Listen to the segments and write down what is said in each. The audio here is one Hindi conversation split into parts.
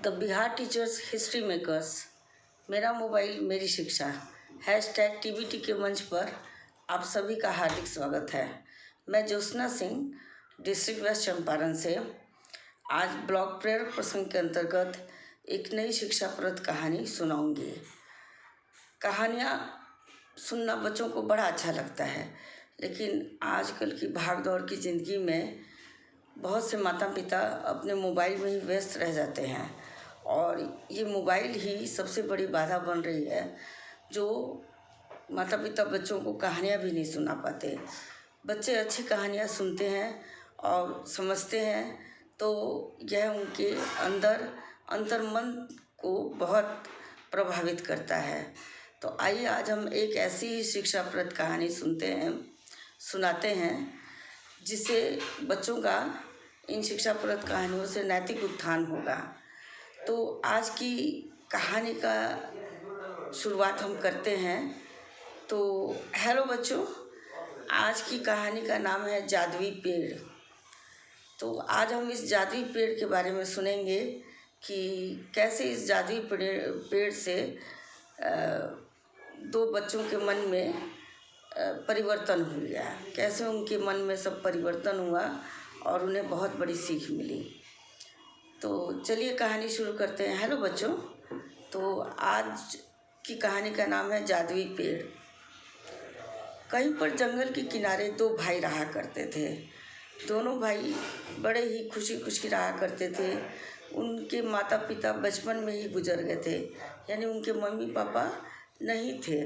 The Bihar teachers history makers, मेरा मोबाइल मेरी शिक्षा, हैशटैग टीबीटी के मंच पर आप सभी का हार्दिक स्वागत है। मैं ज्योत्सना सिंह डिस्ट्रिक्ट वेस्ट चंपारण से आज ब्लॉग प्रेरक प्रसंग के अंतर्गत एक नई शिक्षाप्रद कहानी सुनाऊंगी। कहानियाँ सुनना बच्चों को बड़ा अच्छा लगता है, लेकिन आजकल की भागदौड़ की ज़िंदगी में बहुत से माता पिता अपने मोबाइल में ही व्यस्त रह जाते हैं और ये मोबाइल ही सबसे बड़ी बाधा बन रही है, जो माता पिता बच्चों को कहानियाँ भी नहीं सुना पाते। बच्चे अच्छी कहानियाँ सुनते हैं और समझते हैं तो यह उनके अंतर्मन को बहुत प्रभावित करता है। तो आइए आज हम एक ऐसी ही शिक्षाप्रद कहानी सुनाते हैं जिससे बच्चों का इन शिक्षाप्रद कहानियों से नैतिक उत्थान होगा। तो आज की कहानी का शुरुआत हम करते हैं। तो हेलो बच्चों, आज की कहानी का नाम है जादुई पेड़। तो आज हम इस जादुई पेड़ के बारे में सुनेंगे कि कैसे इस जादुई पेड़ से दो बच्चों के मन में परिवर्तन हो गया, कैसे उनके मन में सब परिवर्तन हुआ और उन्हें बहुत बड़ी सीख मिली। तो चलिए कहानी शुरू करते हैं। हेलो बच्चों, तो आज की कहानी का नाम है जादुई पेड़। कहीं पर जंगल के किनारे दो भाई रहा करते थे। दोनों भाई बड़े ही खुशी खुशी रहा करते थे। उनके माता पिता बचपन में ही गुजर गए थे, यानी उनके मम्मी पापा नहीं थे।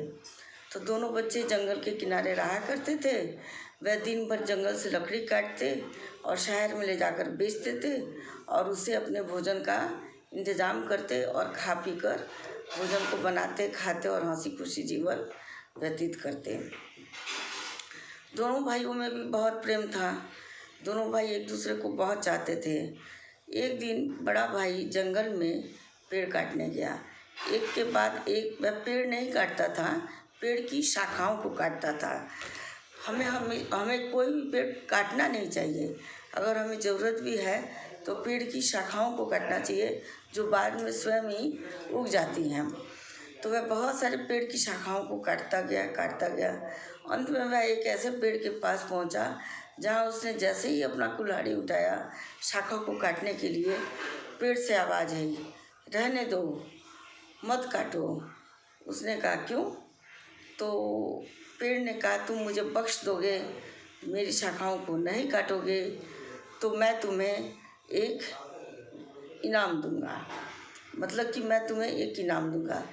तो दोनों बच्चे जंगल के किनारे रहा करते थे। वह दिन भर जंगल से लकड़ी काटते और शहर में ले जाकर बेचते थे और उससे अपने भोजन का इंतज़ाम करते और खा पी कर भोजन को बनाते, खाते और हंसी खुशी जीवन व्यतीत करते। दोनों भाइयों में भी बहुत प्रेम था। दोनों भाई एक दूसरे को बहुत चाहते थे। एक दिन बड़ा भाई जंगल में पेड़ काटने गया। एक के बाद एक वह पेड़ नहीं काटता था, पेड़ की शाखाओं को काटता था। हमें कोई भी पेड़ काटना नहीं चाहिए। अगर हमें ज़रूरत भी है तो पेड़ की शाखाओं को काटना चाहिए, जो बाद में स्वयं ही उग जाती हैं। तो वह बहुत सारे पेड़ की शाखाओं को काटता गया। अंत में वह एक ऐसे पेड़ के पास पहुंचा जहां उसने जैसे ही अपना कुल्हाड़ी उठाया शाखा को काटने के लिए, पेड़ से आवाज़ आई, रहने दो, मत काटो। उसने कहा क्यों? तो पेड़ ने कहा, तुम मुझे बख्श दोगे, मेरी शाखाओं को नहीं काटोगे तो मैं तुम्हें एक इनाम दूंगा। मतलब कि मैं तुम्हें एक इनाम दूंगा।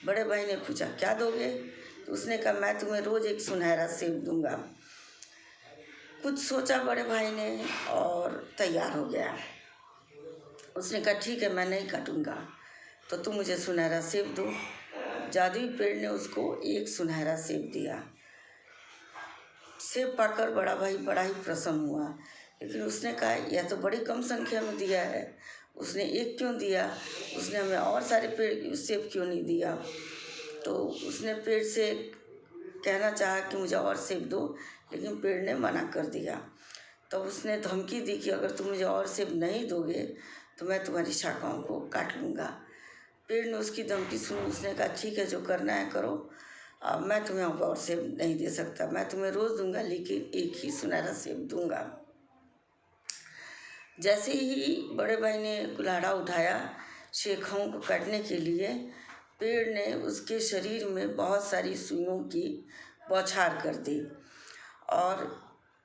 बड़े भाई ने पूछा क्या दोगे? तो उसने कहा मैं तुम्हें रोज़ एक सुनहरा सेब दूंगा। कुछ सोचा बड़े भाई ने और तैयार हो गया। उसने कहा ठीक है, मैं नहीं काटूंगा, तो तुम मुझे सुनहरा सेब दो। जादुई पेड़ ने उसको एक सुनहरा सेब दिया। सेब पाकर बड़ा भाई बड़ा ही प्रसन्न हुआ, लेकिन उसने कहा यह तो बड़ी कम संख्या में दिया है, उसने एक क्यों दिया? उसने हमें और सारे पेड़ सेब क्यों नहीं दिया? तो उसने पेड़ से कहना चाहा कि मुझे और सेब दो, लेकिन पेड़ ने मना कर दिया। तो उसने धमकी दी कि अगर तुम मुझे और सेब नहीं दोगे तो मैं तुम्हारी शाखाओं को काट लूँगा। पेड़ ने उसकी धमकी सुनी। उसने कहा ठीक है, जो करना है करो, अब मैं तुम्हें और सेब नहीं दे सकता। मैं तुम्हें रोज़ दूंगा, लेकिन एक ही सुनहरा सेब दूंगा। जैसे ही बड़े भाई ने कुल्हाड़ा उठाया शाखाओं को काटने के लिए, पेड़ ने उसके शरीर में बहुत सारी सुइयों की बौछार कर दी और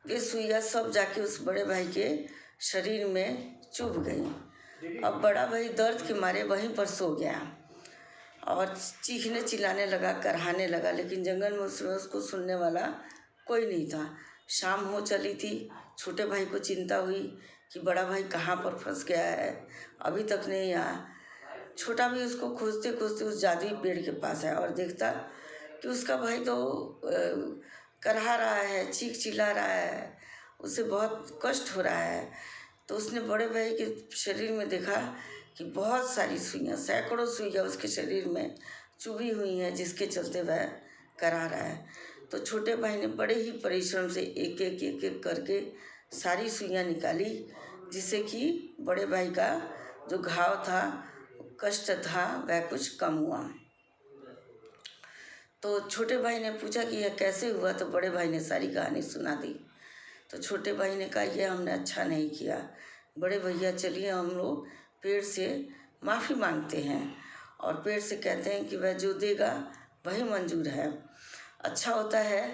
ये सुइयाँ सब जाके उस बड़े भाई के शरीर में चुभ गई। अब बड़ा भाई दर्द के मारे वहीं पर सो गया और चीखने चिल्लाने लगा, कराहने लगा, लेकिन जंगल में उसको सुनने वाला कोई नहीं था। शाम हो चली थी। छोटे भाई को चिंता हुई कि बड़ा भाई कहाँ पर फंस गया है, अभी तक नहीं आया। छोटा भी उसको खोजते खोजते उस जादुई पेड़ के पास आया और देखता कि उसका भाई तो कराह रहा है, चीख चिल्ला रहा है, उसे बहुत कष्ट हो रहा है। तो उसने बड़े भाई के शरीर में देखा कि बहुत सारी सुइयाँ, सैकड़ों सुइयाँ उसके शरीर में चुभी हुई हैं, जिसके चलते वह करा रहा है। तो छोटे भाई ने बड़े ही परिश्रम से एक एक करके सारी सुइयाँ निकाली, जिससे कि बड़े भाई का जो घाव था कष्ट था वह कुछ कम हुआ। तो छोटे भाई ने पूछा कि यह कैसे हुआ, तो बड़े भाई ने सारी कहानी सुना दी। तो छोटे भाई ने कहा यह हमने अच्छा नहीं किया, बड़े भैया चलिए हम लोग पेड़ से माफ़ी मांगते हैं और पेड़ से कहते हैं कि वह जो देगा वही मंजूर है। अच्छा होता है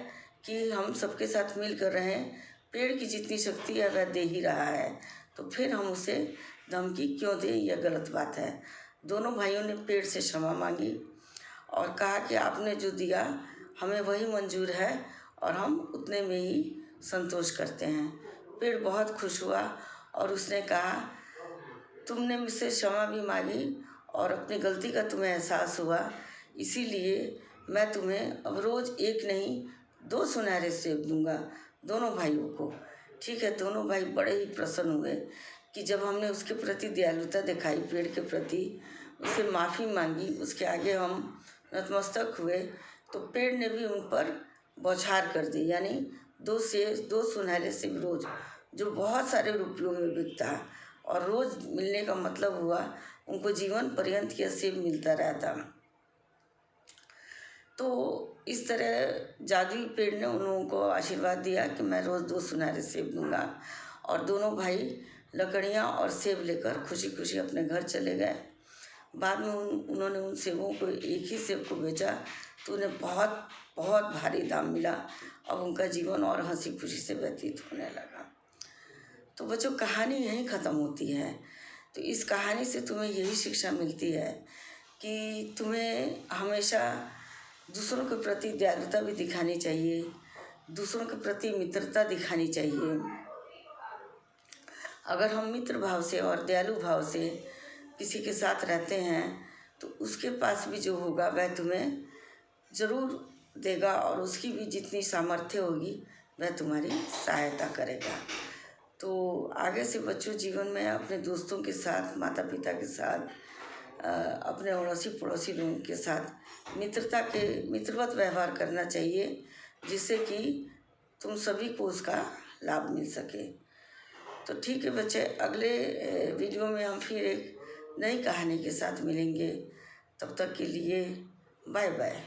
कि हम सबके साथ मिल कर रहें, पेड़ की जितनी शक्ति है वह दे ही रहा है, तो फिर हम उसे धमकी क्यों दें, यह गलत बात है। दोनों भाइयों ने पेड़ से क्षमा मांगी और कहा कि आपने जो दिया हमें वही मंजूर है और हम उतने में ही संतोष करते हैं। पेड़ बहुत खुश हुआ और उसने कहा तुमने मुझसे क्षमा भी मांगी और अपनी गलती का तुम्हें एहसास हुआ, इसीलिए मैं तुम्हें अब रोज़ एक नहीं 2 सुनहरे सेब दूंगा दोनों भाइयों को। ठीक है, दोनों भाई बड़े ही प्रसन्न हुए कि जब हमने उसके प्रति दयालुता दिखाई, पेड़ के प्रति उससे माफ़ी मांगी, उसके आगे हम नतमस्तक हुए, तो पेड़ ने भी उन पर बौछार कर दी, यानी 2 सुनहरे सेब रोज़, जो बहुत सारे रुपयों में बिकता है और रोज़ मिलने का मतलब हुआ उनको जीवन पर्यंत यह सेब मिलता रहता। तो इस तरह जादुई पेड़ ने उन लोगों को आशीर्वाद दिया कि मैं रोज़ 2 सुनहरे सेब दूंगा और दोनों भाई लकड़ियाँ और सेब लेकर खुशी खुशी अपने घर चले गए। बाद में उन्होंने उन सेबों को, एक ही सेब को बेचा तो उन्हें बहुत बहुत भारी दाम मिला। अब उनका जीवन और हंसी खुशी से व्यतीत होने लगा। तो बच्चों, कहानी यहीं ख़त्म होती है। तो इस कहानी से तुम्हें यही शिक्षा मिलती है कि तुम्हें हमेशा दूसरों के प्रति दयालुता भी दिखानी चाहिए, दूसरों के प्रति मित्रता दिखानी चाहिए। अगर हम मित्र भाव से और दयालु भाव से किसी के साथ रहते हैं तो उसके पास भी जो होगा वह तुम्हें ज़रूर देगा और उसकी भी जितनी सामर्थ्य होगी वह तुम्हारी सहायता करेगा। तो आगे से बच्चों जीवन में अपने दोस्तों के साथ, माता पिता के साथ, अपने अड़ोसी पड़ोसी लोगों के साथ मित्रवत व्यवहार करना चाहिए, जिससे कि तुम सभी को उसका लाभ मिल सके। तो ठीक है बच्चे, अगले वीडियो में हम फिर एक नई कहानी के साथ मिलेंगे। तब तक के लिए बाय बाय।